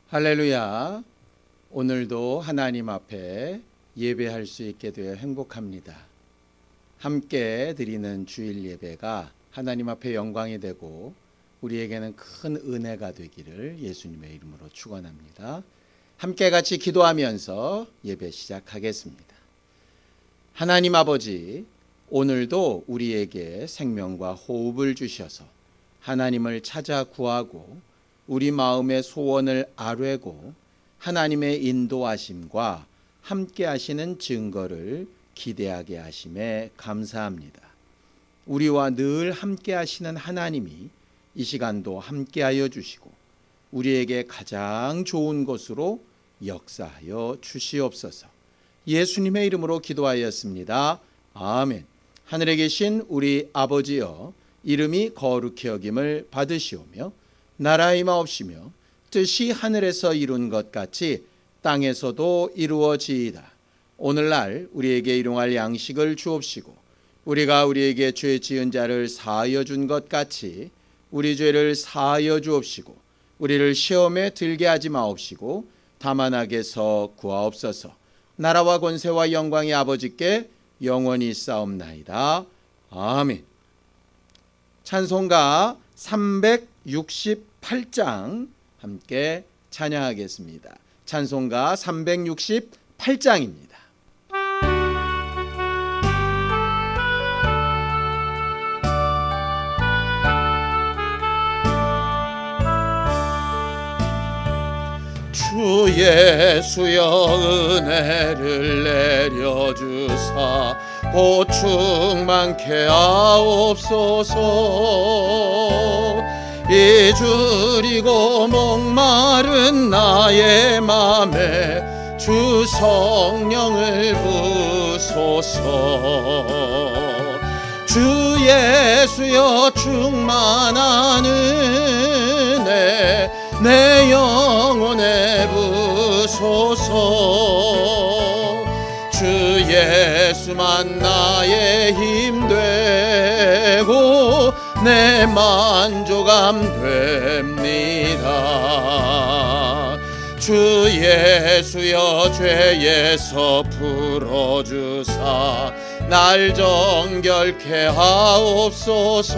할렐루야. 오늘도 하나님 앞에 예배할 수 있게 되어 행복합니다. 함께 드리는 주일 예배가 하나님 앞에 영광이 되고 우리에게는 큰 은혜가 되기를 예수님의 이름으로 축원합니다. 함께 같이 기도하면서 예배 시작하겠습니다. 하나님 아버지, 오늘도 우리에게 생명과 호흡을 주셔서 하나님을 찾아 구하고 우리 마음의 소원을 아뢰고 하나님의 인도하심과 함께 하시는 증거를 기대하게 하심에 감사합니다. 우리와 늘 함께 하시는 하나님이 이 시간도 함께 하여 주시고 우리에게 가장 좋은 것으로 역사하여 주시옵소서. 예수님의 이름으로 기도하였습니다. 아멘. 하늘에 계신 우리 아버지여, 이름이 거룩히 여김을 받으시오며 나라의 마옵시며 뜻이 하늘에서 이룬 것 같이 땅에서도 이루어지이다. 오늘날 우리에게 일용할 양식을 주옵시고 우리가 우리에게 죄 지은 자를 사하여 준 것 같이 우리 죄를 사하여 주옵시고 우리를 시험에 들게 하지 마옵시고 다만 악에서 구하옵소서. 나라와 권세와 영광이 아버지께 영원히 있사옵나이다. 아멘. 찬송가 368장 함께 찬양하겠습니다. 찬송가 368장입니다. 주 예수여 은혜를 내려주사 보충 많게 하옵소서. 잊으리고 목마른 나의 맘에 주 성령을 부소서. 주 예수여 충만한 은혜 내 영혼에 부소서. 주 예수만 나의 힘 되고 내 만족함 됩니다. 주 예수여 죄에서 풀어주사 날 정결케 하옵소서.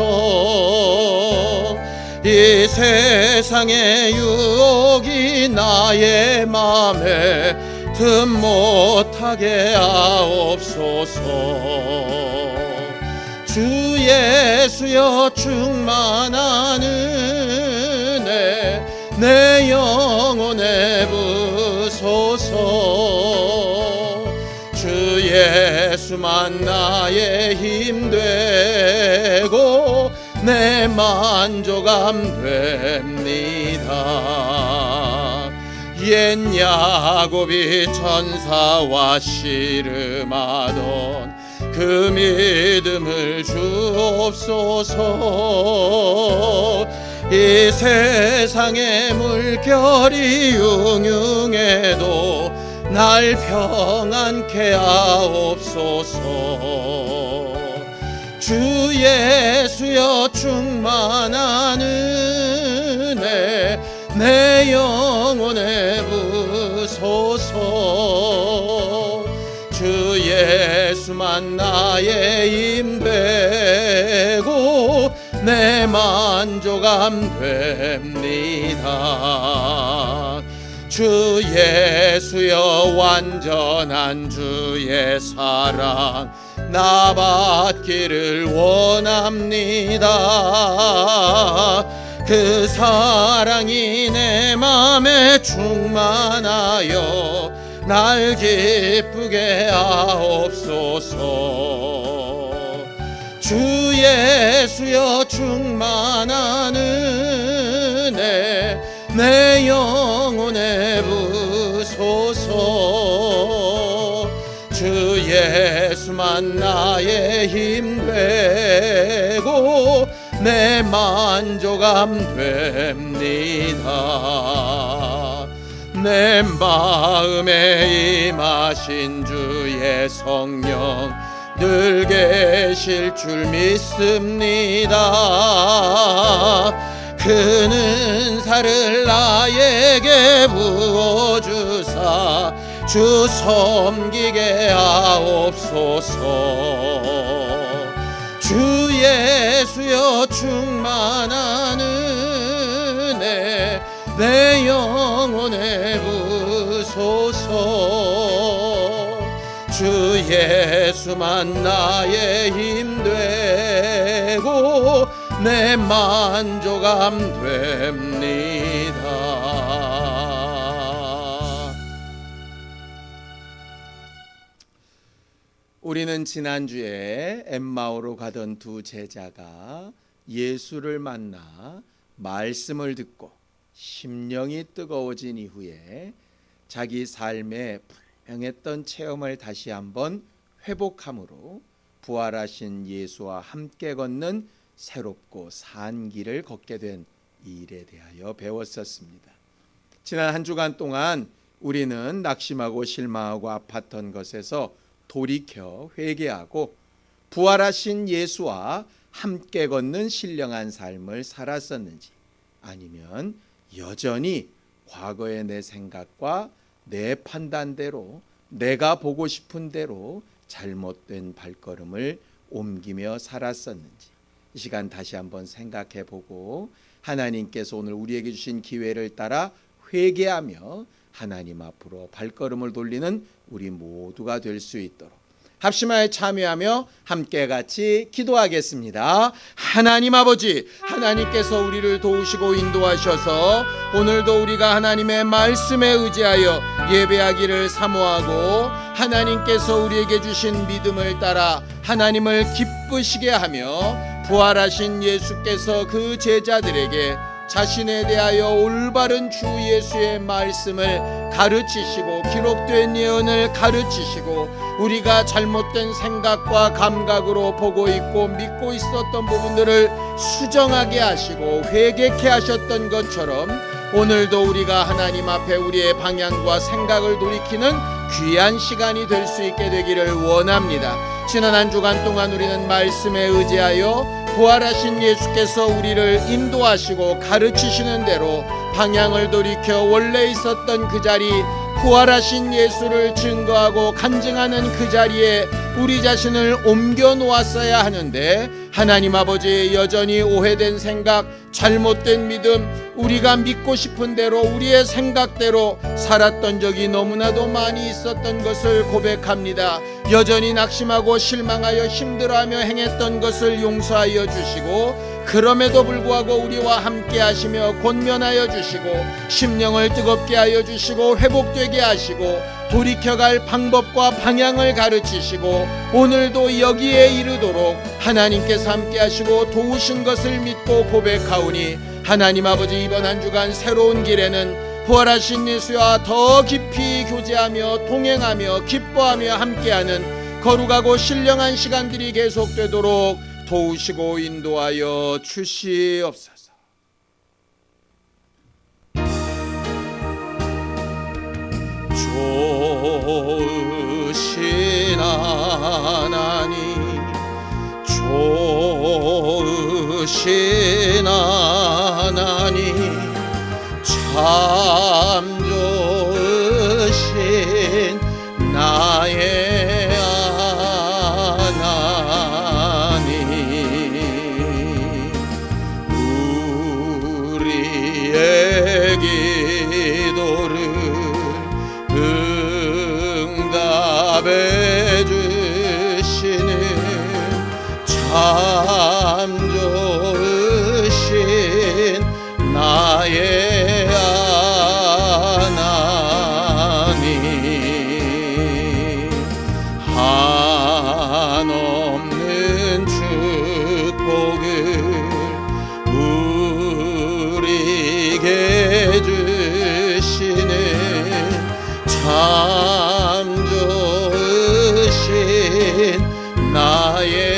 이 세상의 유혹이 나의 맘에 틈 못하게 하옵소서. 주 예수여 충만한 은혜 내 영혼에 부소서. 주 예수만 나의 힘 되고 내 만족함 됩니다. 옛 야곱이 천사와 씨름하던 그 믿음을 주옵소서. 이 세상의 물결이 융융해도 날 평안케 하옵소서. 주 예수여 충만한 은혜 내 영혼에 부소서. 주 예수만 나의 힘 되고 내 만족함 됩니다. 주 예수여 완전한 주의 사랑 나 받기를 원합니다. 그 사랑이 내 맘에 충만하여 날 기쁘게 하옵소서. 주 예수여 충만한 은혜 내 영혼에 부소서. 주 예수만 나의 힘 되고 내 만족함 됩니다. 내 마음에 임하신 주의 성령 늘 계실 줄 믿습니다. 그 큰 은사를 나에게 부어주사 주 섬기게 하옵소서. 주 예수여 충만한 은혜 내 영혼에 부소서. 주 예수만 나의 힘 되고 내 만족함 됩니다. 우리는 지난주에 엠마오로 가던 두 제자가 예수를 만나 말씀을 듣고 심령이 뜨거워진 이후에 자기 삶에 불명했던 체험을 다시 한번 회복함으로 부활하신 예수와 함께 걷는 새롭고 산 길을 걷게 된 이 일에 대하여 배웠었습니다. 지난 한 주간 동안 우리는 낙심하고 실망하고 아팠던 것에서 돌이켜 회개하고 부활하신 예수와 함께 걷는 신령한 삶을 살았었는지, 아니면 여전히 과거의 내 생각과 내 판단대로 내가 보고 싶은 대로 잘못된 발걸음을 옮기며 살았었는지, 이 시간 다시 한번 생각해 보고 하나님께서 오늘 우리에게 주신 기회를 따라 회개하며 하나님 앞으로 발걸음을 돌리는 우리 모두가 될 수 있도록 합심하여 참여하며 함께 같이 기도하겠습니다. 하나님 아버지, 하나님께서 우리를 도우시고 인도하셔서 오늘도 우리가 하나님의 말씀에 의지하여 예배하기를 사모하고 하나님께서 우리에게 주신 믿음을 따라 하나님을 기쁘시게 하며 부활하신 예수께서 그 제자들에게 자신에 대하여 올바른 주 예수의 말씀을 가르치시고 기록된 예언을 가르치시고 우리가 잘못된 생각과 감각으로 보고 있고 믿고 있었던 부분들을 수정하게 하시고 회개케 하셨던 것처럼 오늘도 우리가 하나님 앞에 우리의 방향과 생각을 돌이키는 귀한 시간이 될 수 있게 되기를 원합니다. 지난 한 주간 동안 우리는 말씀에 의지하여 부활하신 예수께서 우리를 인도하시고 가르치시는 대로 방향을 돌이켜 원래 있었던 그 자리, 부활하신 예수를 증거하고 간증하는 그 자리에 우리 자신을 옮겨 놓았어야 하는데 하나님 아버지, 여전히 오해된 생각, 잘못된 믿음, 우리가 믿고 싶은 대로 우리의 생각대로 살았던 적이 너무나도 많이 있었던 것을 고백합니다. 여전히 낙심하고 실망하여 힘들어하며 행했던 것을 용서하여 주시고 그럼에도 불구하고 우리와 함께 하시며 권면하여 주시고 심령을 뜨겁게 하여 주시고 회복되게 하시고 돌이켜갈 방법과 방향을 가르치시고 오늘도 여기에 이르도록 하나님께서 함께 하시고 도우신 것을 믿고 고백하오니 하나님 아버지, 이번 한 주간 새로운 길에는 부활하신 예수와 더 깊이 교제하며 동행하며 기뻐하며 함께하는 거룩하고 신령한 시간들이 계속되도록 도우시고 인도하여 주시옵소서. 좋으신 하나님, 좋으신 하나님, 참 좋으신 나의 하나님, 우리의 기도를 응답해 주시는 참 좋으신 나의 하나님, 한없는 축복을 우리에게 주시는 참 좋으신 나의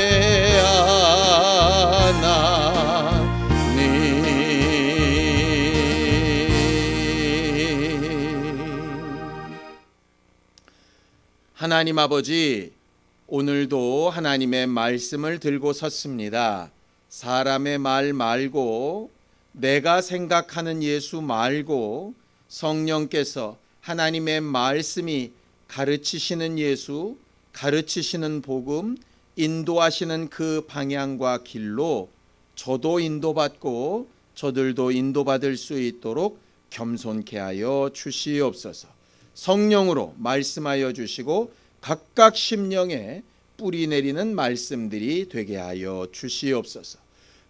하나님 아버지, 오늘도 하나님의 말씀을 들고 섰습니다. 사람의 말 말고 내가 생각하는 예수 말고 성령께서 하나님의 말씀이 가르치시는 예수, 가르치시는 복음, 인도하시는 그 방향과 길로 저도 인도받고 저들도 인도받을 수 있도록 겸손케 하여 주시옵소서. 성령으로 말씀하여 주시고 각각 심령에 뿌리 내리는 말씀들이 되게 하여 주시옵소서.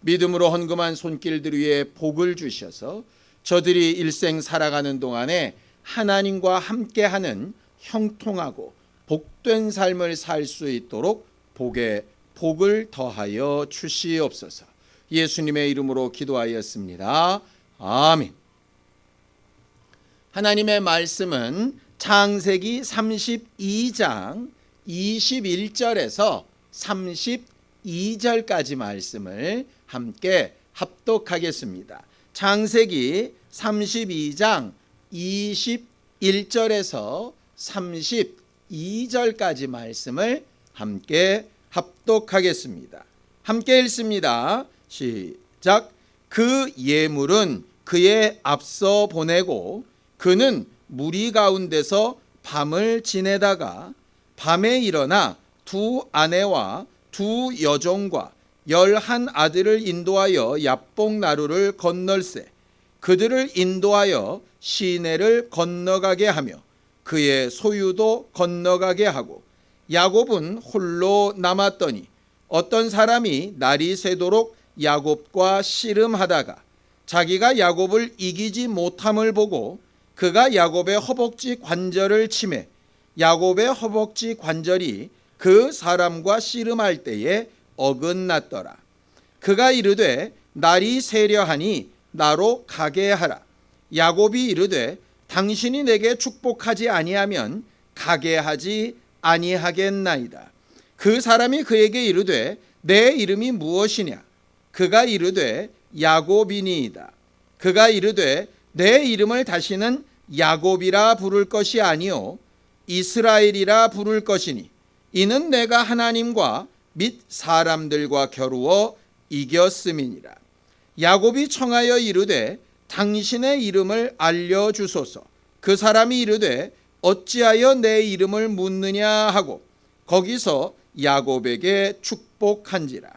믿음으로 헌금한 손길들 위에 복을 주셔서 저들이 일생 살아가는 동안에 하나님과 함께하는 형통하고 복된 삶을 살 수 있도록 복에 복을 더하여 주시옵소서. 예수님의 이름으로 기도하였습니다. 아멘. 하나님의 말씀은 창세기 32장 21절에서 32절까지 말씀을 함께 합독하겠습니다. 창세기 32장 21절에서 32절까지 말씀을 함께 합독하겠습니다. 함께 읽습니다. 시작. 그 예물은 그의 앞서 보내고 그는 무리 가운데서 밤을 지내다가 밤에 일어나 두 아내와 두 여종과 11 아들을 인도하여 야복 나루를 건널세 그들을 인도하여 시내를 건너가게 하며 그의 소유도 건너가게 하고 야곱은 홀로 남았더니 어떤 사람이 날이 새도록 야곱과 씨름하다가 자기가 야곱을 이기지 못함을 보고 그가 야곱의 허벅지 관절을 치매 야곱의 허벅지 관절이 그 사람과 씨름할 때에 어긋났더라. 그가 이르되 날이 새려하니 나로 가게 하라. 야곱이 이르되 당신이 내게 축복하지 아니하면 가게 하지 아니하겠나이다. 그 사람이 그에게 이르되 내 이름이 무엇이냐? 그가 이르되 야곱이니이다. 그가 이르되 내 이름을 다시는 야곱이라 부를 것이 아니요 이스라엘이라 부를 것이니 이는 내가 하나님과 및 사람들과 겨루어 이겼음이니라. 야곱이 청하여 이르되 당신의 이름을 알려주소서. 그 사람이 이르되 어찌하여 내 이름을 묻느냐 하고 거기서 야곱에게 축복한지라.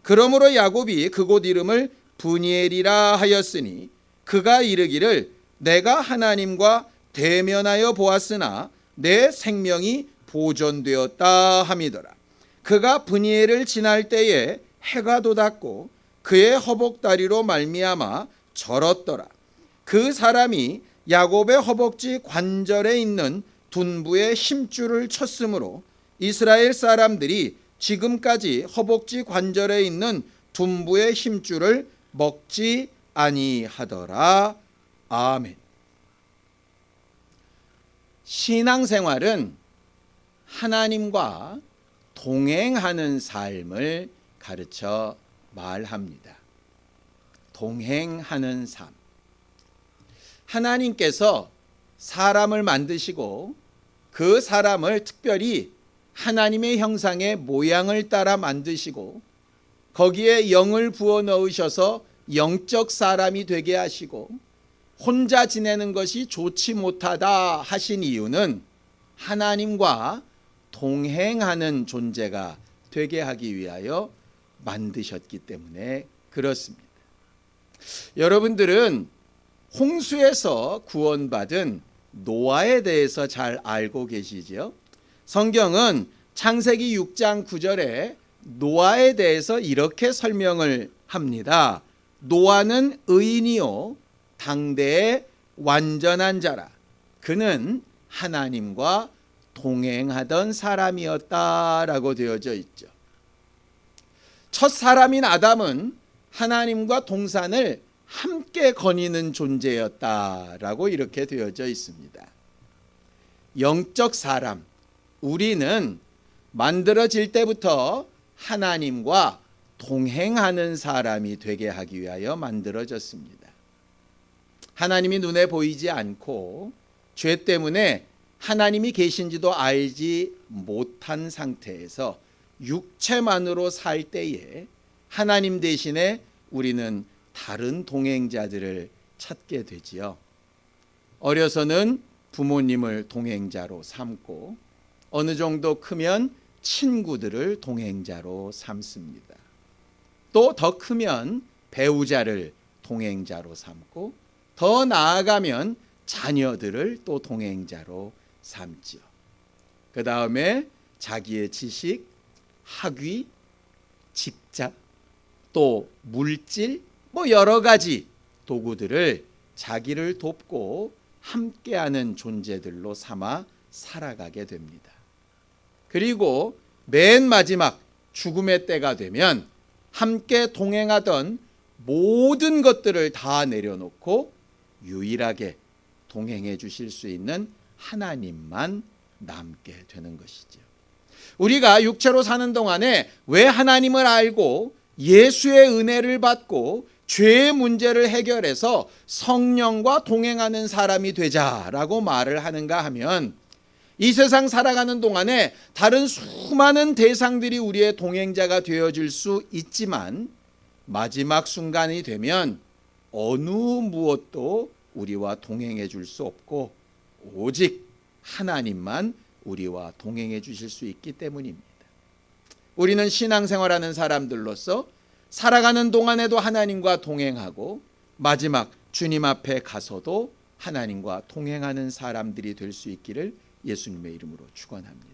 그러므로 야곱이 그곳 이름을 브니엘이라 하였으니 그가 이르기를 내가 하나님과 대면하여 보았으나 내 생명이 보존되었다 함이더라. 그가 브니엘을 지날 때에 해가 돋았고 그의 허벅다리로 말미암아 절었더라. 그 사람이 야곱의 허벅지 관절에 있는 둔부에 힘줄을 쳤으므로 이스라엘 사람들이 지금까지 허벅지 관절에 있는 둔부의 힘줄을 먹지 아니하더라. 아멘. 신앙생활은 하나님과 동행하는 삶을 가르쳐 말합니다. 동행하는 삶. 하나님께서 사람을 만드시고 그 사람을 특별히 하나님의 형상의 모양을 따라 만드시고 거기에 영을 부어 넣으셔서 영적 사람이 되게 하시고 혼자 지내는 것이 좋지 못하다 하신 이유는 하나님과 동행하는 존재가 되게 하기 위하여 만드셨기 때문에 그렇습니다. 여러분들은 홍수에서 구원받은 노아에 대해서 잘 알고 계시죠? 성경은 창세기 6장 9절에 노아에 대해서 이렇게 설명을 합니다. 노아는 의인이요 당대의 완전한 자라. 그는 하나님과 동행하던 사람이었다라고 되어져 있죠. 첫 사람인 아담은 하나님과 동산을 함께 거니는 존재였다라고 이렇게 되어져 있습니다. 영적 사람, 우리는 만들어질 때부터 하나님과 동행하는 사람이 되게 하기 위하여 만들어졌습니다. 하나님이 눈에 보이지 않고 죄 때문에 하나님이 계신지도 알지 못한 상태에서 육체만으로 살 때에 하나님 대신에 우리는 다른 동행자들을 찾게 되지요. 어려서는 부모님을 동행자로 삼고 어느 정도 크면 친구들을 동행자로 삼습니다. 또 더 크면 배우자를 동행자로 삼고 더 나아가면 자녀들을 또 동행자로 삼지요. 그 다음에 자기의 지식, 학위, 직장, 또 물질, 여러 가지 도구들을 자기를 돕고 함께하는 존재들로 삼아 살아가게 됩니다. 그리고 맨 마지막 죽음의 때가 되면 함께 동행하던 모든 것들을 다 내려놓고 유일하게 동행해 주실 수 있는 하나님만 남게 되는 것이죠. 우리가 육체로 사는 동안에 왜 하나님을 알고 예수의 은혜를 받고 죄의 문제를 해결해서 성령과 동행하는 사람이 되자라고 말을 하는가 하면, 이 세상 살아가는 동안에 다른 수많은 대상들이 우리의 동행자가 되어줄 수 있지만 마지막 순간이 되면 어느 무엇도 우리와 동행해 줄 수 없고 오직 하나님만 우리와 동행해 주실 수 있기 때문입니다. 우리는 신앙생활하는 사람들로서 살아가는 동안에도 하나님과 동행하고 마지막 주님 앞에 가서도 하나님과 동행하는 사람들이 될 수 있기를 예수님의 이름으로 축원합니다.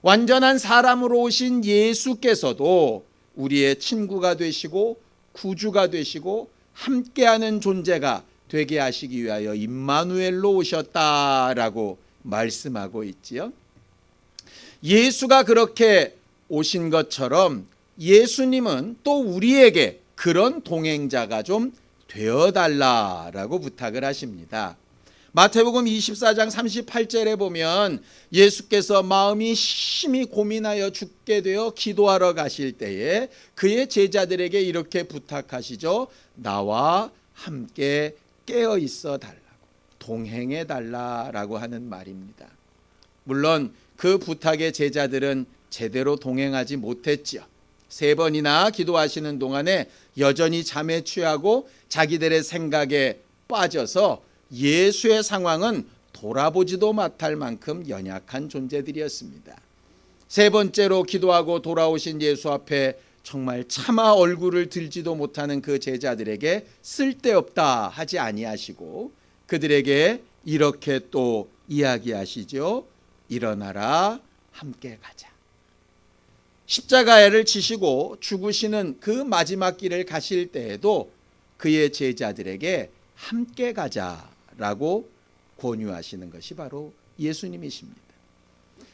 완전한 사람으로 오신 예수께서도 우리의 친구가 되시고 구주가 되시고 함께하는 존재가 되게 하시기 위하여 임마누엘로 오셨다라고 말씀하고 있지요. 예수가 그렇게 오신 것처럼 예수님은 또 우리에게 그런 동행자가 좀 되어달라라고 부탁을 하십니다. 마태복음 24장 38절에 보면 예수께서 마음이 심히 고민하여 죽게 되어 기도하러 가실 때에 그의 제자들에게 이렇게 부탁하시죠. 나와 함께 깨어 있어 달라고, 동행해 달라라고 하는 말입니다. 물론 그 부탁에 제자들은 제대로 동행하지 못했지요. 3번이나 기도하시는 동안에 여전히 잠에 취하고 자기들의 생각에 빠져서 예수의 상황은 돌아보지도 못할 만큼 연약한 존재들이었습니다. 3번째로 기도하고 돌아오신 예수 앞에 정말 차마 얼굴을 들지도 못하는 그 제자들에게 쓸데없다 하지 아니하시고 그들에게 이렇게 또 이야기하시죠. 일어나라, 함께 가자. 십자가를 지시고 죽으시는 그 마지막 길을 가실 때에도 그의 제자들에게 함께 가자라고 권유하시는 것이 바로 예수님이십니다.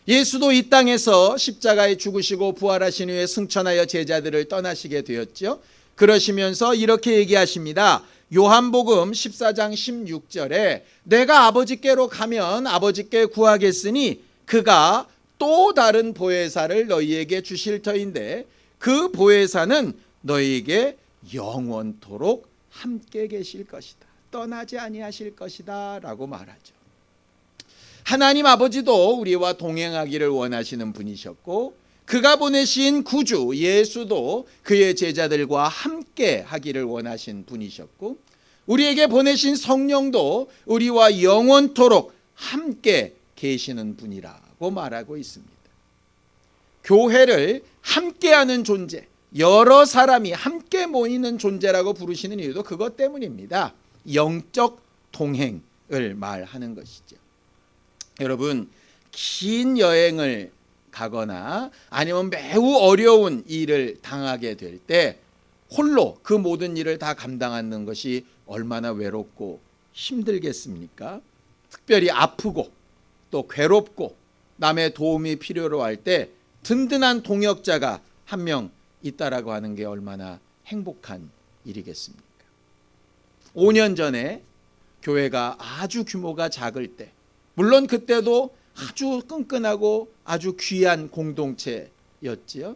예수도 이 땅에서 십자가에 죽으시고 부활하신 후에 승천하여 제자들을 떠나시게 되었죠. 그러시면서 이렇게 얘기하십니다. 요한복음 14장 16절에 내가 아버지께로 가면 아버지께 구하겠으니 그가 또 다른 보혜사를 너희에게 주실 터인데 그 보혜사는 너희에게 영원토록 함께 계실 것이다. 떠나지 아니하실 것이다 라고 말하죠. 하나님 아버지도 우리와 동행하기를 원하시는 분이셨고 그가 보내신 구주 예수도 그의 제자들과 함께 하기를 원하신 분이셨고 우리에게 보내신 성령도 우리와 영원토록 함께 계시는 분이라고 말하고 있습니다. 교회를 함께하는 존재, 여러 사람이 함께 모이는 존재라고 부르시는 이유도 그것 때문입니다. 영적 동행을 말하는 것이죠. 여러분, 긴 여행을 가거나 아니면 매우 어려운 일을 당하게 될 때 홀로 그 모든 일을 다 감당하는 것이 얼마나 외롭고 힘들겠습니까? 특별히 아프고 또 괴롭고 남의 도움이 필요로 할 때 든든한 동역자가 한 명 있다라고 하는 게 얼마나 행복한 일이겠습니까? 5년 전에 교회가 아주 규모가 작을 때, 물론 그때도 아주 끈끈하고 아주 귀한 공동체였지요.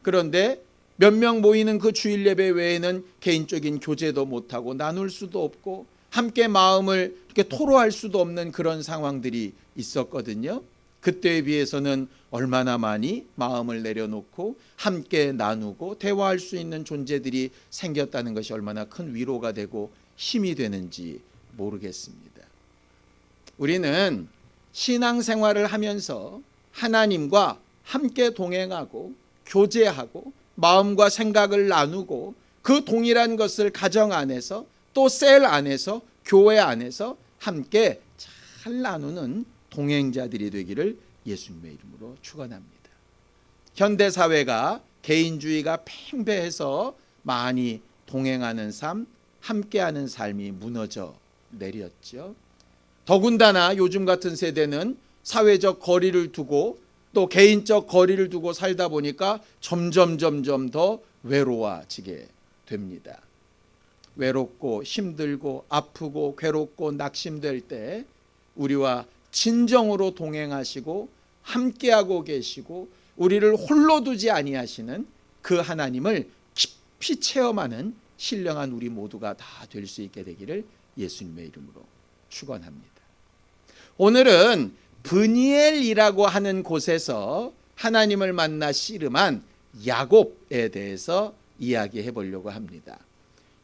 그런데 몇 명 모이는 그 주일 예배 외에는 개인적인 교제도 못하고 나눌 수도 없고 함께 마음을 이렇게 토로할 수도 없는 그런 상황들이 있었거든요. 그때에 비해서는 얼마나 많이 마음을 내려놓고 함께 나누고 대화할 수 있는 존재들이 생겼다는 것이 얼마나 큰 위로가 되고 힘이 되는지 모르겠습니다. 우리는 신앙생활을 하면서 하나님과 함께 동행하고 교제하고 마음과 생각을 나누고 그 동일한 것을 가정 안에서 또 셀 안에서 교회 안에서 함께 잘 나누는 동행자들이 되기를 예수님의 이름으로 축원합니다. 현대 사회가 개인주의가 팽배해서 많이 동행하는 삶, 함께하는 삶이 무너져 내렸죠. 더군다나 요즘 같은 세대는 사회적 거리를 두고 또 개인적 거리를 두고 살다 보니까 점점 더 외로워지게 됩니다. 외롭고 힘들고 아프고 괴롭고 낙심될 때 우리와 진정으로 동행하시고 함께하고 계시고 우리를 홀로 두지 아니하시는 그 하나님을 깊이 체험하는 신령한 우리 모두가 다 될 수 있게 되기를 예수님의 이름으로 축원합니다. 오늘은 브니엘이라고 하는 곳에서 하나님을 만나 씨름한 야곱에 대해서 이야기해 보려고 합니다.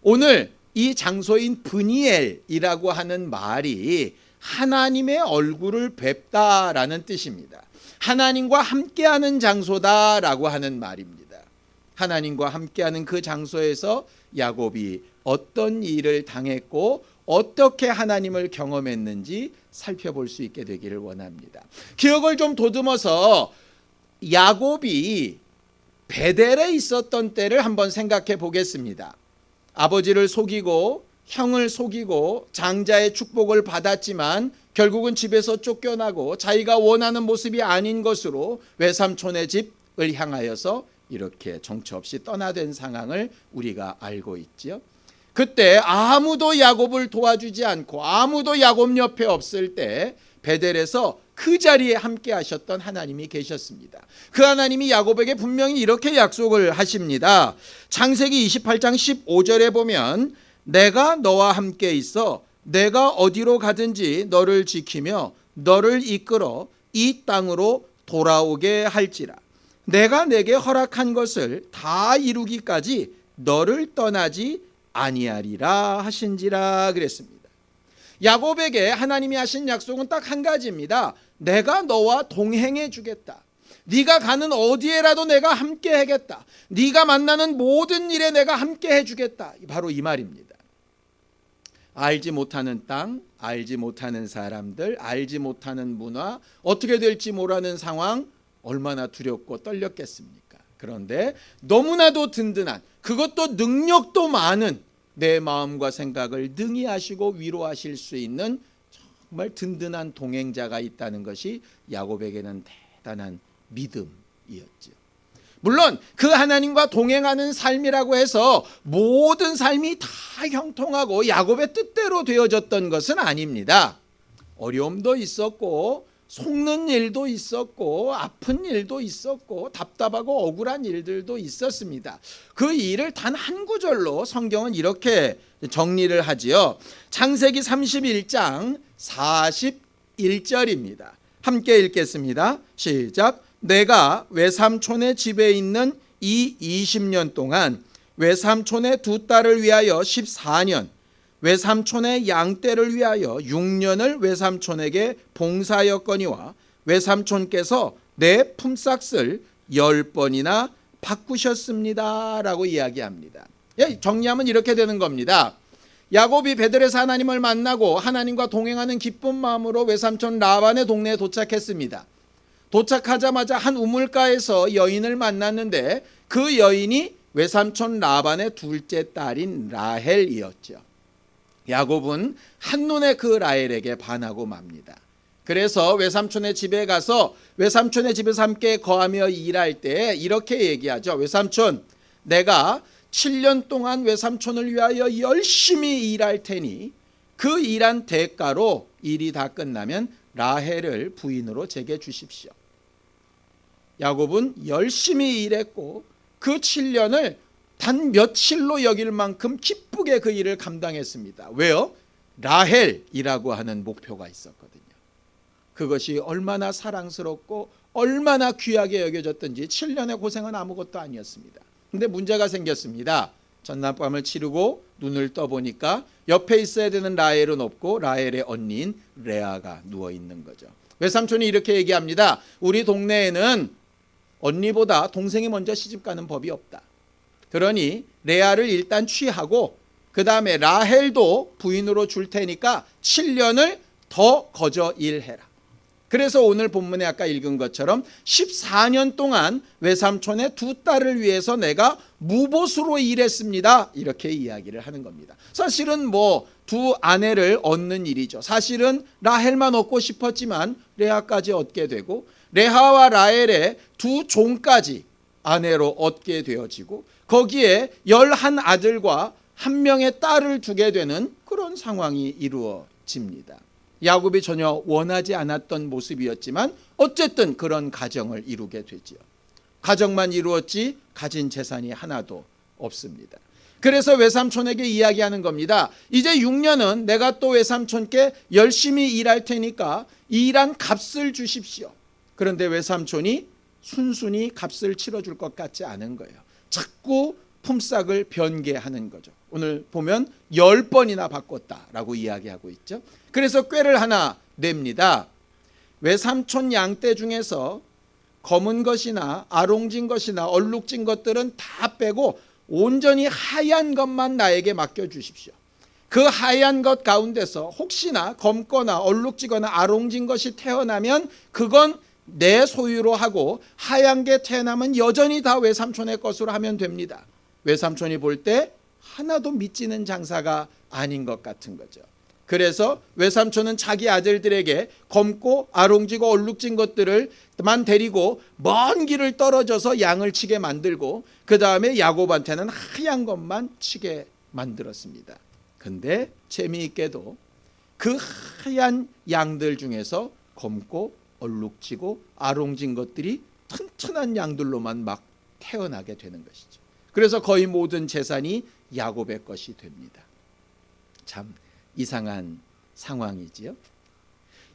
오늘 이 장소인 브니엘이라고 하는 말이 하나님의 얼굴을 뵙다라는 뜻입니다. 하나님과 함께하는 장소다라고 하는 말입니다. 하나님과 함께하는 그 장소에서 야곱이 어떤 일을 당했고 어떻게 하나님을 경험했는지 살펴볼 수 있게 되기를 원합니다. 기억을 좀 도듬어서 야곱이 베델에 있었던 때를 한번 생각해 보겠습니다. 아버지를 속이고 형을 속이고 장자의 축복을 받았지만 결국은 집에서 쫓겨나고 자기가 원하는 모습이 아닌 것으로 외삼촌의 집을 향하여서 이렇게 정처 없이 떠나된 상황을 우리가 알고 있죠. 그때 아무도 야곱을 도와주지 않고 아무도 야곱 옆에 없을 때 베델에서 그 자리에 함께 하셨던 하나님이 계셨습니다. 그 하나님이 야곱에게 분명히 이렇게 약속을 하십니다. 창세기 28장 15절에 보면 내가 너와 함께 있어 내가 어디로 가든지 너를 지키며 너를 이끌어 이 땅으로 돌아오게 할지라. 내가 내게 허락한 것을 다 이루기까지 너를 떠나지 아니하리라 하신지라 그랬습니다. 야곱에게 하나님이 하신 약속은 딱 한 가지입니다. 내가 너와 동행해 주겠다. 네가 가는 어디에라도 내가 함께 하겠다. 네가 만나는 모든 일에 내가 함께 해주겠다. 바로 이 말입니다. 알지 못하는 땅, 알지 못하는 사람들, 알지 못하는 문화, 어떻게 될지 모르는 상황, 얼마나 두렵고 떨렸겠습니까? 그런데 너무나도 든든한, 그것도 능력도 많은 내 마음과 생각을 능히 아시고 위로하실 수 있는 정말 든든한 동행자가 있다는 것이 야곱에게는 대단한 믿음이었죠. 물론 그 하나님과 동행하는 삶이라고 해서 모든 삶이 다 형통하고 야곱의 뜻대로 되어졌던 것은 아닙니다. 어려움도 있었고 속는 일도 있었고 아픈 일도 있었고 답답하고 억울한 일들도 있었습니다. 그 일을 단 한 구절로 성경은 이렇게 정리를 하지요. 창세기 31장 41절입니다. 함께 읽겠습니다. 시작. 내가 외삼촌의 집에 있는 이 20년 동안 외삼촌의 두 딸을 위하여 14년, 외삼촌의 양떼를 위하여 6년을 외삼촌에게 봉사하였거니와 외삼촌께서 내 품삯을 10번이나 바꾸셨습니다 라고 이야기합니다. 정리하면 이렇게 되는 겁니다. 야곱이 베델에서 하나님을 만나고 하나님과 동행하는 기쁜 마음으로 외삼촌 라반의 동네에 도착했습니다. 도착하자마자 한 우물가에서 여인을 만났는데 그 여인이 외삼촌 라반의 둘째 딸인 라헬이었죠. 야곱은 한눈에 그 라헬에게 반하고 맙니다. 그래서 외삼촌의 집에 가서 외삼촌의 집에서 함께 거하며 일할 때 이렇게 얘기하죠. 외삼촌, 내가 7년 동안 외삼촌을 위하여 열심히 일할 테니 그 일한 대가로 일이 다 끝나면 라헬을 부인으로 제게 주십시오. 야곱은 열심히 일했고 그 7년을 단 며칠로 여길 만큼 기쁘게 그 일을 감당했습니다. 왜요? 라헬이라고 하는 목표가 있었거든요. 그것이 얼마나 사랑스럽고 얼마나 귀하게 여겨졌던지 7년의 고생은 아무것도 아니었습니다. 근데 문제가 생겼습니다. 전날밤을 치르고 눈을 떠보니까 옆에 있어야 되는 라헬은 없고 라헬의 언니인 레아가 누워있는 거죠. 외삼촌이 이렇게 얘기합니다. 우리 동네에는 언니보다 동생이 먼저 시집가는 법이 없다. 그러니 레아를 일단 취하고 그 다음에 라헬도 부인으로 줄 테니까 7년을 더 거저 일해라. 그래서 오늘 본문에 아까 읽은 것처럼 14년 동안 외삼촌의 두 딸을 위해서 내가 무보수로 일했습니다. 이렇게 이야기를 하는 겁니다. 사실은 두 아내를 얻는 일이죠. 사실은 라헬만 얻고 싶었지만 레아까지 얻게 되고 레아와 라헬의 두 종까지 아내로 얻게 되어지고 거기에 11 아들과 1명의 딸을 두게 되는 그런 상황이 이루어집니다. 야곱이 전혀 원하지 않았던 모습이었지만 어쨌든 그런 가정을 이루게 되지요. 가정만 이루었지 가진 재산이 하나도 없습니다. 그래서 외삼촌에게 이야기하는 겁니다. 이제 6년은 내가 또 외삼촌께 열심히 일할 테니까 일한 값을 주십시오. 그런데 외삼촌이 순순히 값을 치러줄 것 같지 않은 거예요. 자꾸 품삯을 변개하는 거죠. 오늘 보면 10번이나 바꿨다라고 이야기하고 있죠. 그래서 꾀를 하나 냅니다. 외삼촌 양떼 중에서 검은 것이나 아롱진 것이나 얼룩진 것들은 다 빼고 온전히 하얀 것만 나에게 맡겨주십시오. 그 하얀 것 가운데서 혹시나 검거나 얼룩지거나 아롱진 것이 태어나면 그건 내 소유로 하고 하얀 게 태어나면 여전히 다 외삼촌의 것으로 하면 됩니다. 외삼촌이 볼 때 하나도 미치는 장사가 아닌 것 같은 거죠. 그래서 외삼촌은 자기 아들들에게 검고 아롱지고 얼룩진 것들을만 데리고 먼 길을 떨어져서 양을 치게 만들고 그 다음에 야곱한테는 하얀 것만 치게 만들었습니다. 근데 재미있게도 그 하얀 양들 중에서 검고 얼룩지고 아롱진 것들이 튼튼한 양들로만 막 태어나게 되는 것이죠. 그래서 거의 모든 재산이 야곱의 것이 됩니다. 참 이상한 상황이지요.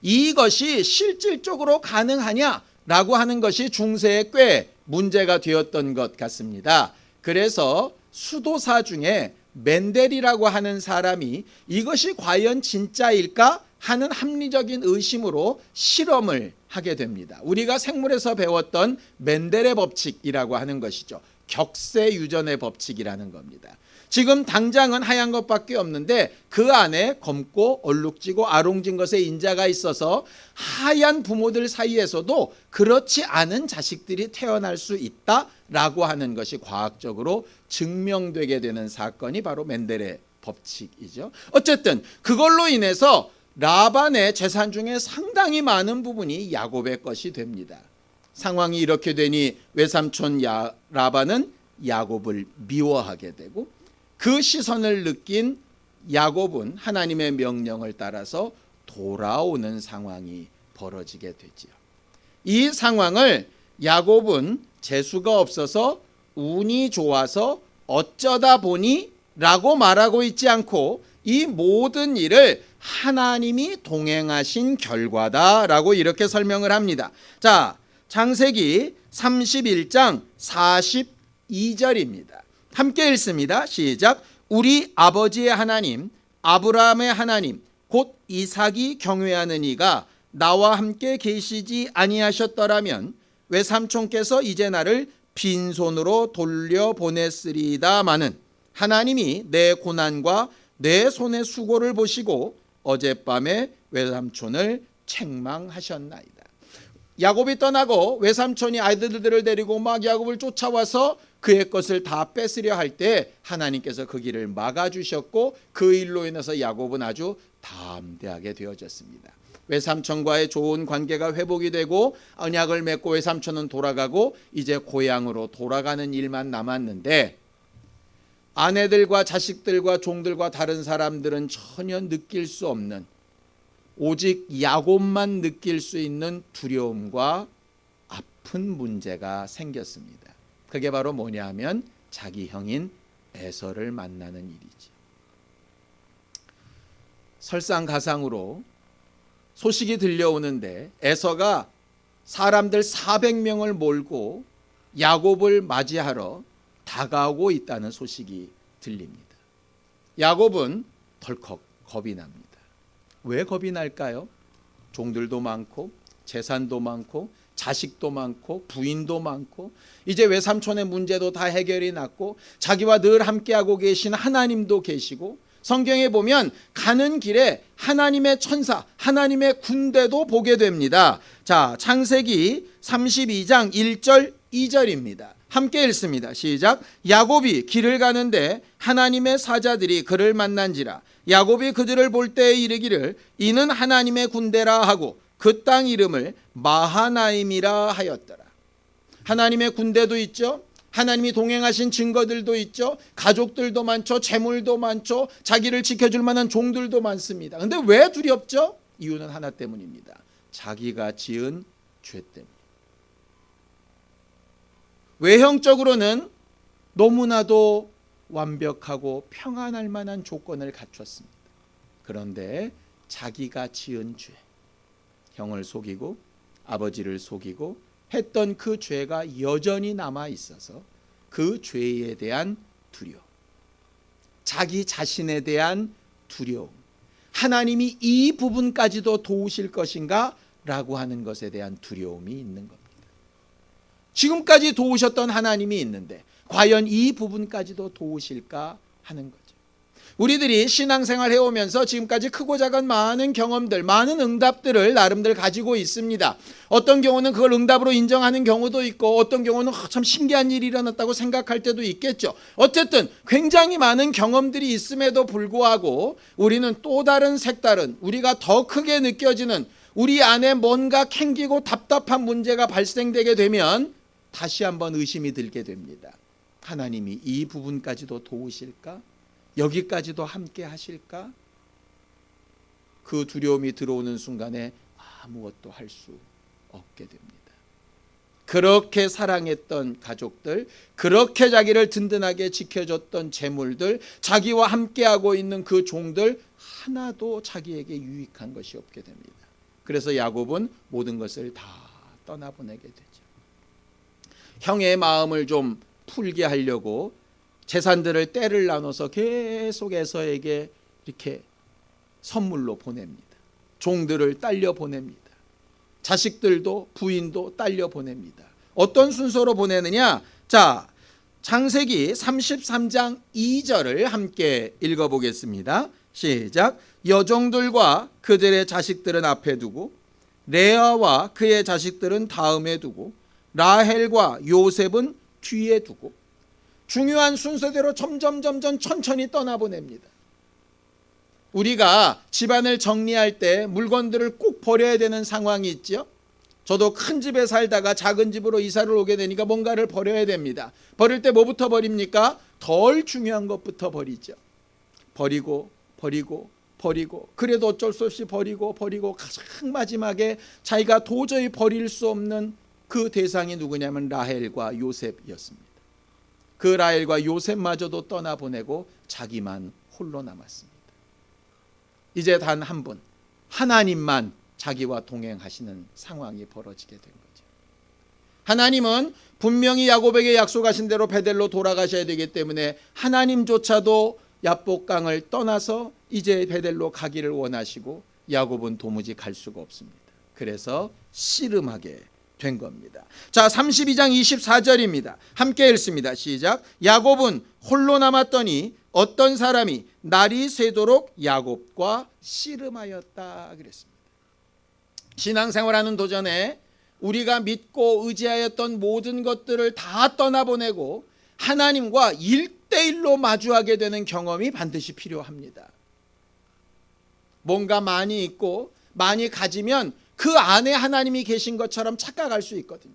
이것이 실질적으로 가능하냐라고 하는 것이 중세에 꽤 문제가 되었던 것 같습니다. 그래서 수도사 중에 멘델이라고 하는 사람이 이것이 과연 진짜일까 하는 합리적인 의심으로 실험을 하게 됩니다. 우리가 생물에서 배웠던 멘델의 법칙이라고 하는 것이죠. 격세유전의 법칙이라는 겁니다. 지금 당장은 하얀 것밖에 없는데 그 안에 검고 얼룩지고 아롱진 것의 인자가 있어서 하얀 부모들 사이에서도 그렇지 않은 자식들이 태어날 수 있다라고 하는 것이 과학적으로 증명되게 되는 사건이 바로 멘델의 법칙이죠. 어쨌든 그걸로 인해서 라반의 재산 중에 상당히 많은 부분이 야곱의 것이 됩니다. 상황이 이렇게 되니 외삼촌 라반은 야곱을 미워하게 되고 그 시선을 느낀 야곱은 하나님의 명령을 따라서 돌아오는 상황이 벌어지게 되지요. 이 상황을 야곱은 재수가 없어서 운이 좋아서 어쩌다 보니 라고 말하고 있지 않고 이 모든 일을 하나님이 동행하신 결과다라고 이렇게 설명을 합니다. 자, 창세기 31장 42절입니다. 함께 읽습니다. 시작. 우리 아버지의 하나님 아브라함의 하나님 곧 이삭이 경외하는 이가 나와 함께 계시지 아니하셨더라면 외삼촌께서 이제 나를 빈손으로 돌려보냈으리다마는 하나님이 내 고난과 내 손의 수고를 보시고 어젯밤에 외삼촌을 책망하셨나이다. 야곱이 떠나고 외삼촌이 아이들들을 데리고 막 야곱을 쫓아와서 그의 것을 다 뺏으려 할 때 하나님께서 그 길을 막아주셨고 그 일로 인해서 야곱은 아주 담대하게 되어졌습니다. 외삼촌과의 좋은 관계가 회복이 되고 언약을 맺고 외삼촌은 돌아가고 이제 고향으로 돌아가는 일만 남았는데 아내들과 자식들과 종들과 다른 사람들은 전혀 느낄 수 없는 오직 야곱만 느낄 수 있는 두려움과 아픈 문제가 생겼습니다. 그게 바로 뭐냐 하면 자기 형인 에서를 만나는 일이지. 설상가상으로 소식이 들려오는데 에서가 사람들 400명을 몰고 야곱을 맞이하러 다가오고 있다는 소식이 들립니다. 야곱은 덜컥 겁이 납니다. 왜 겁이 날까요? 종들도 많고 재산도 많고 자식도 많고 부인도 많고 이제 외삼촌의 문제도 다 해결이 났고 자기와 늘 함께하고 계신 하나님도 계시고 성경에 보면 가는 길에 하나님의 천사, 하나님의 군대도 보게 됩니다. 자, 창세기 32장 1절 2절입니다. 함께 읽습니다. 시작. 야곱이 길을 가는데 하나님의 사자들이 그를 만난지라. 야곱이 그들을 볼 때에 이르기를 이는 하나님의 군대라 하고 그 땅 이름을 마하나임이라 하였더라. 하나님의 군대도 있죠. 하나님이 동행하신 증거들도 있죠. 가족들도 많죠. 재물도 많죠. 자기를 지켜줄 만한 종들도 많습니다. 그런데 왜 두렵죠? 이유는 하나 때문입니다. 자기가 지은 죄 때문에. 외형적으로는 너무나도 완벽하고 평안할 만한 조건을 갖췄습니다. 그런데 자기가 지은 죄, 형을 속이고 아버지를 속이고 했던 그 죄가 여전히 남아 있어서 그 죄에 대한 두려움, 자기 자신에 대한 두려움, 하나님이 이 부분까지도 도우실 것인가 라고 하는 것에 대한 두려움이 있는 겁니다. 지금까지 도우셨던 하나님이 있는데 과연 이 부분까지도 도우실까 하는 거죠. 우리들이 신앙생활 해오면서 지금까지 크고 작은 많은 경험들, 많은 응답들을 나름대로 가지고 있습니다. 어떤 경우는 그걸 응답으로 인정하는 경우도 있고 어떤 경우는 참 신기한 일이 일어났다고 생각할 때도 있겠죠. 어쨌든 굉장히 많은 경험들이 있음에도 불구하고 우리는 또 다른 색다른, 우리가 더 크게 느껴지는 우리 안에 뭔가 캥기고 답답한 문제가 발생되게 되면 다시 한번 의심이 들게 됩니다. 하나님이 이 부분까지도 도우실까? 여기까지도 함께 하실까? 그 두려움이 들어오는 순간에 아무것도 할 수 없게 됩니다. 그렇게 사랑했던 가족들, 그렇게 자기를 든든하게 지켜줬던 재물들, 자기와 함께하고 있는 그 종들 하나도 자기에게 유익한 것이 없게 됩니다. 그래서 야곱은 모든 것을 다 떠나보내게 되죠. 형의 마음을 좀 풀게 하려고 재산들을 떼를 나눠서 계속 에서에게 이렇게 선물로 보냅니다. 종들을 딸려 보냅니다. 자식들도 부인도 딸려 보냅니다. 어떤 순서로 보내느냐? 자, 창세기 33장 2절을 함께 읽어보겠습니다. 시작. 여종들과 그들의 자식들은 앞에 두고 레아와 그의 자식들은 다음에 두고 라헬과 요셉은 뒤에 두고 중요한 순서대로 점점 천천히 떠나보냅니다. 우리가 집안을 정리할 때 물건들을 꼭 버려야 되는 상황이 있죠. 저도 큰 집에 살다가 작은 집으로 이사를 오게 되니까 뭔가를 버려야 됩니다. 버릴 때 뭐부터 버립니까? 덜 중요한 것부터 버리죠. 버리고 그래도 어쩔 수 없이 버리고 가장 마지막에 자기가 도저히 버릴 수 없는 그 대상이 누구냐면 라헬과 요셉이었습니다. 그 라헬과 요셉마저도 떠나보내고 자기만 홀로 남았습니다. 이제 단 한 분, 하나님만 자기와 동행하시는 상황이 벌어지게 된 거죠. 하나님은 분명히 야곱에게 약속하신 대로 베델로 돌아가셔야 되기 때문에 하나님조차도 야복강을 떠나서 이제 베델로 가기를 원하시고 야곱은 도무지 갈 수가 없습니다. 그래서 씨름하게 된 겁니다. 자, 32장 24절입니다. 함께 읽습니다. 시작. 야곱은 홀로 남았더니 어떤 사람이 날이 새도록 야곱과 씨름하였다 그랬습니다. 신앙생활하는 도전에 우리가 믿고 의지하였던 모든 것들을 다 떠나보내고 하나님과 1대1로 마주하게 되는 경험이 반드시 필요합니다. 뭔가 많이 있고 많이 가지면 그 안에 하나님이 계신 것처럼 착각할 수 있거든요.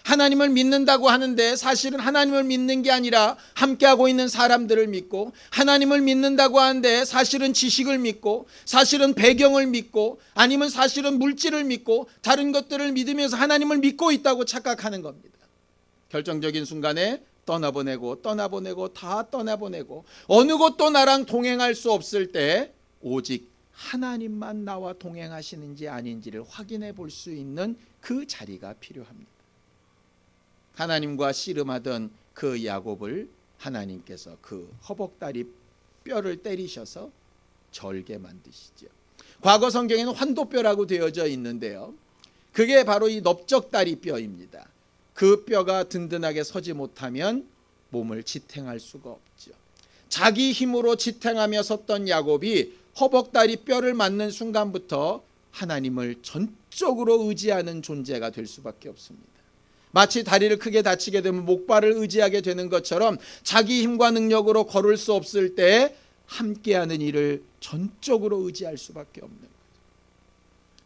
하나님을 믿는다고 하는데 사실은 하나님을 믿는 게 아니라 함께하고 있는 사람들을 믿고, 하나님을 믿는다고 하는데 사실은 지식을 믿고, 사실은 배경을 믿고, 아니면 사실은 물질을 믿고 다른 것들을 믿으면서 하나님을 믿고 있다고 착각하는 겁니다. 결정적인 순간에 떠나보내고 다 떠나보내고 어느 곳도 나랑 동행할 수 없을 때 오직 하나님만 나와 동행하시는지 아닌지를 확인해 볼 수 있는 그 자리가 필요합니다. 하나님과 씨름하던 그 야곱을 하나님께서 그 허벅다리 뼈를 때리셔서 절게 만드시죠. 과거 성경에는 환도뼈라고 되어져 있는데요, 그게 바로 이 넓적다리 뼈입니다. 그 뼈가 든든하게 서지 못하면 몸을 지탱할 수가 없죠. 자기 힘으로 지탱하며 섰던 야곱이 허벅다리 뼈를 맞는 순간부터 하나님을 전적으로 의지하는 존재가 될 수밖에 없습니다. 마치 다리를 크게 다치게 되면 목발을 의지하게 되는 것처럼 자기 힘과 능력으로 걸을 수 없을 때 함께하는 이를 전적으로 의지할 수밖에 없는 거죠.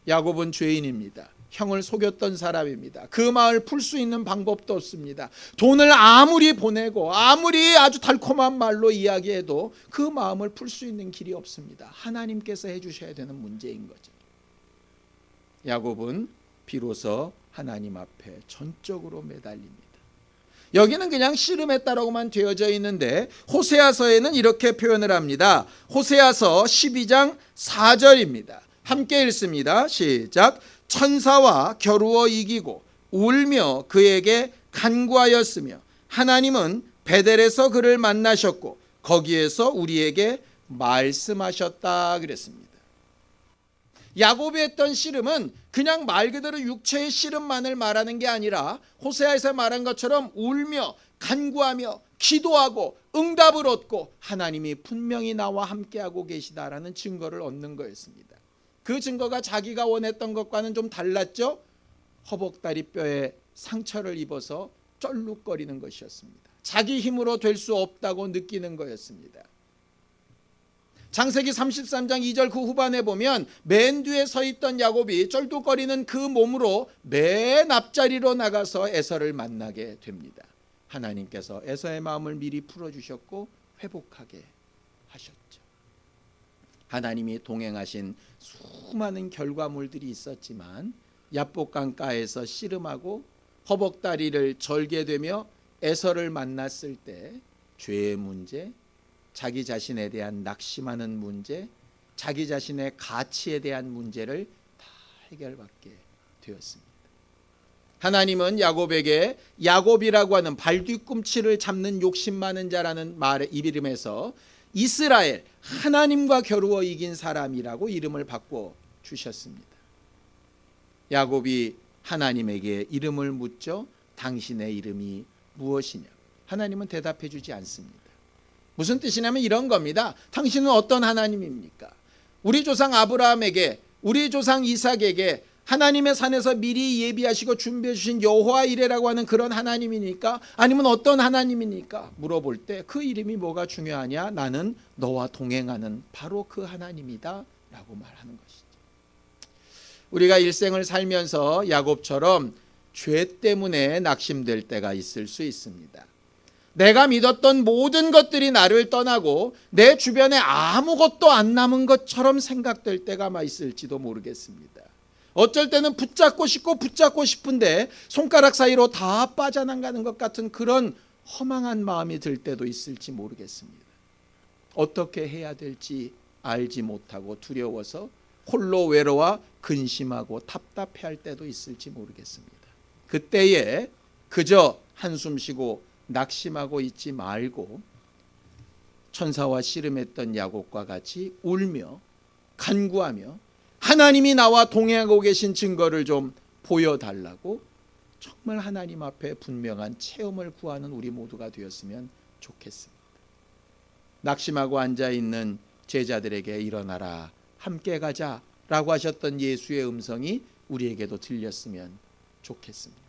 야곱은 죄인입니다. 형을 속였던 사람입니다. 그 마음을 풀 수 있는 방법도 없습니다. 돈을 아무리 보내고 아무리 아주 달콤한 말로 이야기해도 그 마음을 풀 수 있는 길이 없습니다. 하나님께서 해주셔야 되는 문제인 거죠. 야곱은 비로소 하나님 앞에 전적으로 매달립니다. 여기는 그냥 씨름했다라고만 되어져 있는데 호세아서에는 이렇게 표현을 합니다. 호세아서 12장 4절입니다. 함께 읽습니다. 시작. 천사와 겨루어 이기고 울며 그에게 간구하였으며 하나님은 베델에서 그를 만나셨고 거기에서 우리에게 말씀하셨다 그랬습니다. 야곱이 했던 씨름은 그냥 말 그대로 육체의 씨름만을 말하는 게 아니라 호세아에서 말한 것처럼 울며 간구하며 기도하고 응답을 얻고 하나님이 분명히 나와 함께하고 계시다라는 증거를 얻는 거였습니다. 그 증거가 자기가 원했던 것과는 좀 달랐죠. 허벅다리 뼈에 상처를 입어서 쩔룩거리는 것이었습니다. 자기 힘으로 될 수 없다고 느끼는 거였습니다. 창세기 33장 2절 그 후반에 보면 맨 뒤에 서 있던 야곱이 쩔뚝거리는 그 몸으로 맨 앞자리로 나가서 에서를 만나게 됩니다. 하나님께서 에서의 마음을 미리 풀어주셨고 회복하게 하셨죠. 하나님이 동행하신 수많은 결과물들이 있었지만 야복강가에서 씨름하고 허벅다리를 절게 되며 에서를 만났을 때 죄의 문제, 자기 자신에 대한 낙심하는 문제, 자기 자신의 가치에 대한 문제를 다 해결받게 되었습니다. 하나님은 야곱에게 야곱이라고 하는 발뒤꿈치를 잡는 욕심 많은 자라는 말의 이름에서 이스라엘, 하나님과 겨루어 이긴 사람이라고 이름을 바꿔 주셨습니다. 야곱이 하나님에게 이름을 묻죠. 당신의 이름이 무엇이냐? 하나님은 대답해 주지 않습니다. 무슨 뜻이냐면 이런 겁니다. 당신은 어떤 하나님입니까? 우리 조상 아브라함에게, 우리 조상 이삭에게 하나님의 산에서 미리 예비하시고 준비해 주신 여호와 이레라고 하는 그런 하나님이니까? 아니면 어떤 하나님이니까? 물어볼 때 그 이름이 뭐가 중요하냐? 나는 너와 동행하는 바로 그 하나님이다 라고 말하는 것이죠. 우리가 일생을 살면서 야곱처럼 죄 때문에 낙심될 때가 있을 수 있습니다. 내가 믿었던 모든 것들이 나를 떠나고 내 주변에 아무것도 안 남은 것처럼 생각될 때가 있을지도 모르겠습니다. 어쩔 때는 붙잡고 싶은데 손가락 사이로 다 빠져나가는 것 같은 그런 허망한 마음이 들 때도 있을지 모르겠습니다. 어떻게 해야 될지 알지 못하고 두려워서 홀로 외로워 근심하고 답답해할 때도 있을지 모르겠습니다. 그때에 그저 한숨 쉬고 낙심하고 있지 말고 천사와 씨름했던 야곱과 같이 울며 간구하며 하나님이 나와 동행하고 계신 증거를 좀 보여달라고 정말 하나님 앞에 분명한 체험을 구하는 우리 모두가 되었으면 좋겠습니다. 낙심하고 앉아있는 제자들에게 일어나라 함께 가자라고 하셨던 예수의 음성이 우리에게도 들렸으면 좋겠습니다.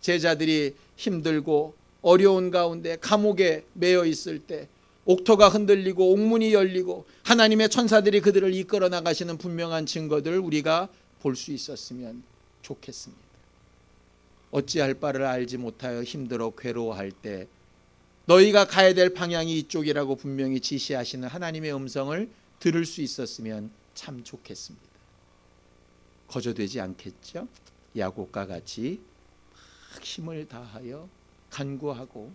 제자들이 힘들고 어려운 가운데 감옥에 매여 있을 때 옥토가 흔들리고 옥문이 열리고 하나님의 천사들이 그들을 이끌어 나가시는 분명한 증거들을 우리가 볼 수 있었으면 좋겠습니다. 어찌할 바를 알지 못하여 힘들어 괴로워할 때 너희가 가야 될 방향이 이쪽이라고 분명히 지시하시는 하나님의 음성을 들을 수 있었으면 참 좋겠습니다. 거저되지 않겠죠? 야곱과 같이 막 힘을 다하여 간구하고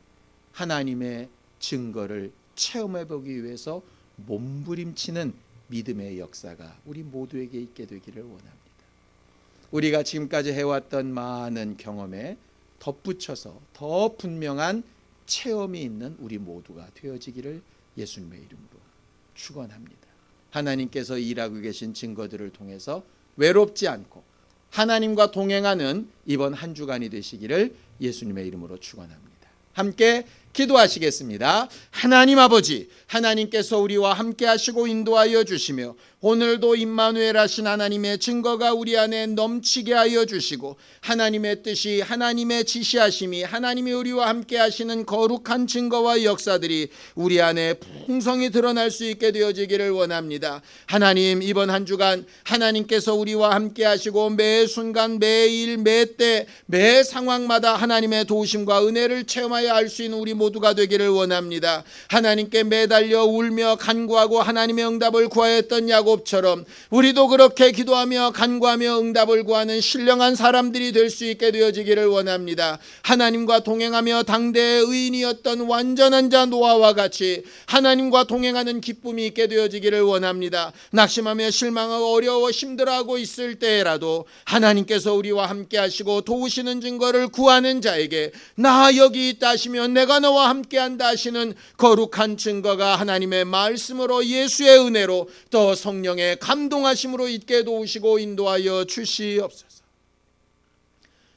하나님의 증거를 체험해 보기 위해서 몸부림치는 믿음의 역사가 우리 모두에게 있게 되기를 원합니다. 우리가 지금까지 해왔던 많은 경험에 덧붙여서 더 분명한 체험이 있는 우리 모두가 되어지기를 예수님의 이름으로 축원합니다. 하나님께서 일하고 계신 증거들을 통해서 외롭지 않고 하나님과 동행하는 이번 한 주간이 되시기를 예수님의 이름으로 축원합니다. 함께 기도하시겠습니다. 하나님 아버지, 하나님께서 우리와 함께 하시고 인도하여 주시며 오늘도 임마누엘 하신 하나님의 증거가 우리 안에 넘치게 하여 주시고 하나님의 뜻이, 하나님의 지시하심이, 하나님이 우리와 함께 하시는 거룩한 증거와 역사들이 우리 안에 풍성히 드러날 수 있게 되어지기를 원합니다. 하나님, 이번 한 주간 하나님께서 우리와 함께 하시고 매 순간, 매일, 매때, 매 상황마다 하나님의 도우심과 은혜를 체험하여 알 수 있는 우리 모두가 되기를 원합니다. 하나님께 매달려 울며 간구하고 하나님의 응답을 구하였던 야곱처럼 우리도 그렇게 기도하며 간구하며 응답을 구하는 신령한 사람들이 될 수 있게 되어지기를 원합니다. 하나님과 동행하며 당대의 의인이었던 완전한 자 노아와 같이 하나님과 동행하는 기쁨이 있게 되어지기를 원합니다. 낙심하며 실망하고 어려워 힘들어하고 있을 때라도 하나님께서 우리와 함께 하시고 도우시는 증거를 구하는 자에게 나 여기 있다 하시며 내가 너와 함께한다 하시는 거룩한 증거가 하나님의 말씀으로 예수의 은혜로 또 성령의 감동하심으로 있게 도우시고 인도하여 주시옵소서.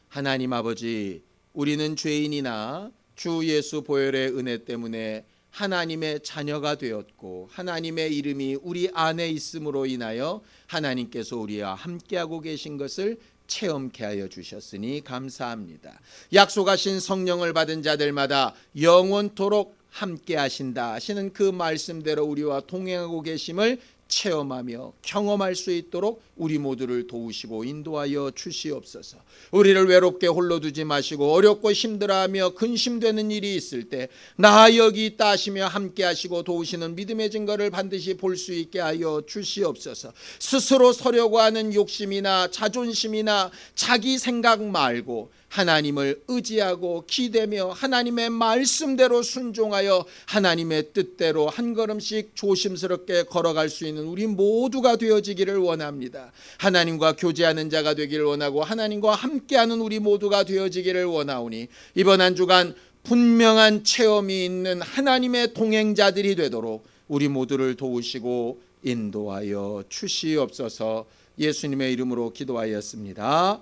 하나님 아버지, 우리는 죄인이나 주 예수 보혈의 은혜 때문에 하나님의 자녀가 되었고 하나님의 이름이 우리 안에 있음으로 인하여 하나님께서 우리와 함께하고 계신 것을 체험케 하여 주셨으니 감사합니다. 약속하신 성령을 받은 자들마다 영원토록 함께 하신다 하시는 그 말씀대로 우리와 동행하고 계심을 체험하며 경험할 수 있도록 우리 모두를 도우시고 인도하여 주시옵소서. 우리를 외롭게 홀로 두지 마시고 어렵고 힘들어하며 근심되는 일이 있을 때 나 여기 있다 하시며 함께 하시고 도우시는 믿음의 증거를 반드시 볼 수 있게 하여 주시옵소서. 스스로 서려고 하는 욕심이나 자존심이나 자기 생각 말고 하나님을 의지하고 기대며 하나님의 말씀대로 순종하여 하나님의 뜻대로 한 걸음씩 조심스럽게 걸어갈 수 있는 우리 모두가 되어지기를 원합니다. 하나님과 교제하는 자가 되기를 원하고 하나님과 함께하는 우리 모두가 되어지기를 원하오니 이번 한 주간 분명한 체험이 있는 하나님의 동행자들이 되도록 우리 모두를 도우시고 인도하여 주시옵소서. 예수님의 이름으로 기도하였습니다.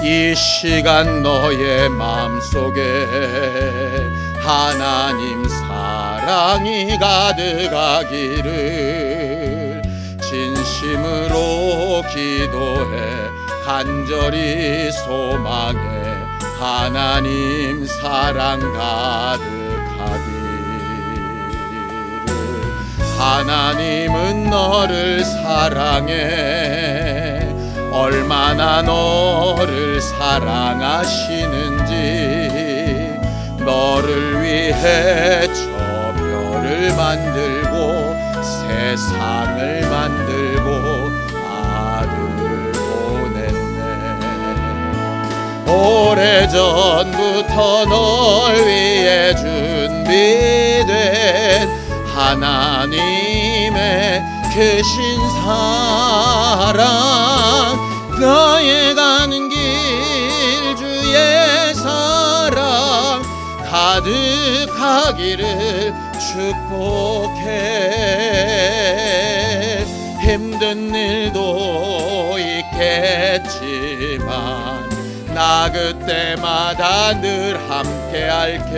이 시간 너의 마음속에 하나님 사랑이 가득하기를 진심으로 기도해 간절히 소망해 하나님 사랑 가득하기를. 하나님은 너를 사랑해 얼마나 너를 사랑하시는지 너를 위해 저 별을 만들고 세상을 만들고 아들을 보냈네. 오래전부터 널 위해 준비된 하나님의 크신 사랑 너의 가는 길 주의 사랑 가득하기를 축복해. 힘든 일도 있겠지만 나 그때마다 늘 함께 할게.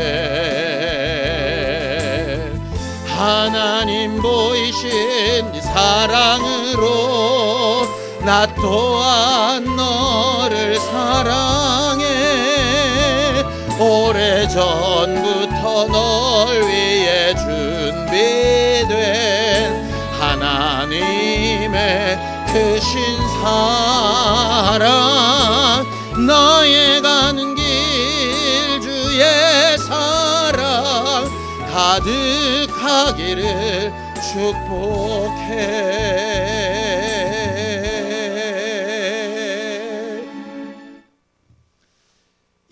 하나님 보이신 이 사랑으로 나 또한 너를 사랑해. 오래전부터 널 위해 준비된 하나님의 크신 사랑 너의 가는 길 주의 사랑 가득하기를 축복해.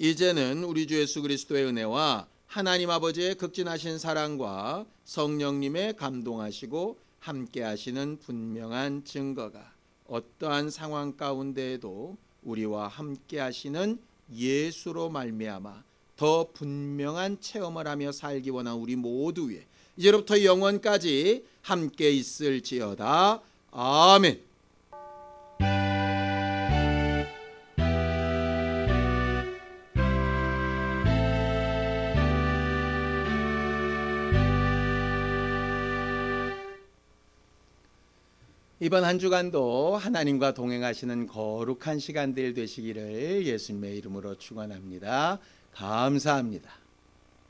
이제는 우리 주 예수 그리스도의 은혜와 하나님 아버지의 극진하신 사랑과 성령님의 감동하시고 함께 하시는 분명한 증거가 어떠한 상황 가운데에도 우리와 함께 하시는 예수로 말미암아 더 분명한 체험을 하며 살기 원한 우리 모두 위에 이제로부터 영원까지 함께 있을지어다. 아멘. 이번 한 주간도 하나님과 동행하시는 거룩한 시간들 되시기를 예수님의 이름으로 축원합니다. 감사합니다.